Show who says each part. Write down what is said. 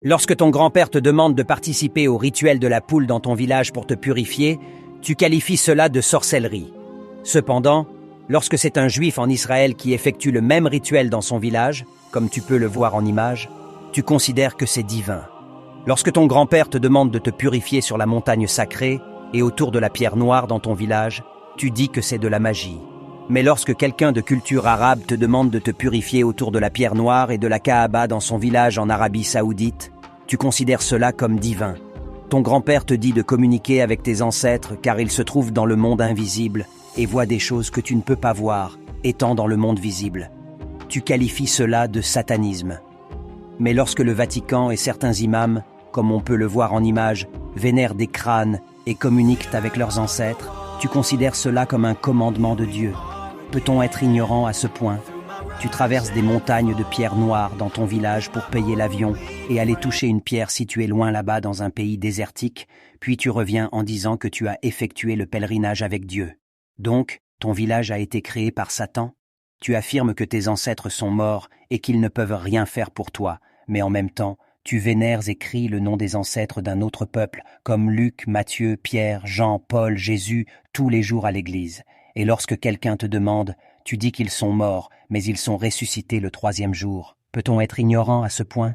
Speaker 1: Lorsque ton grand-père te demande de participer au rituel de la poule dans ton village pour te purifier, tu qualifies cela de sorcellerie. Cependant, lorsque c'est un juif en Israël qui effectue le même rituel dans son village, comme tu peux le voir en image, tu considères que c'est divin. Lorsque ton grand-père te demande de te purifier sur la montagne sacrée et autour de la pierre noire dans ton village, tu dis que c'est de la magie. Mais lorsque quelqu'un de culture arabe te demande de te purifier autour de la pierre noire et de la Kaaba dans son village en Arabie Saoudite, tu considères cela comme divin. Ton grand-père te dit de communiquer avec tes ancêtres car ils se trouvent dans le monde invisible et voient des choses que tu ne peux pas voir, étant dans le monde visible. Tu qualifies cela de satanisme. Mais lorsque le Vatican et certains imams, comme on peut le voir en image, vénèrent des crânes et communiquent avec leurs ancêtres, tu considères cela comme un commandement de Dieu. Peut-on être ignorant à ce point? Tu traverses des montagnes de pierres noires dans ton village pour payer l'avion et aller toucher une pierre située loin là-bas dans un pays désertique, puis tu reviens en disant que tu as effectué le pèlerinage avec Dieu. Donc, ton village a été créé par Satan? Tu affirmes que tes ancêtres sont morts et qu'ils ne peuvent rien faire pour toi, mais en même temps, tu vénères et cries le nom des ancêtres d'un autre peuple, comme Luc, Matthieu, Pierre, Jean, Paul, Jésus, tous les jours à l'église. Et lorsque quelqu'un te demande, tu dis qu'ils sont morts, mais ils sont ressuscités le 3e jour. Peut-on être ignorant à ce point?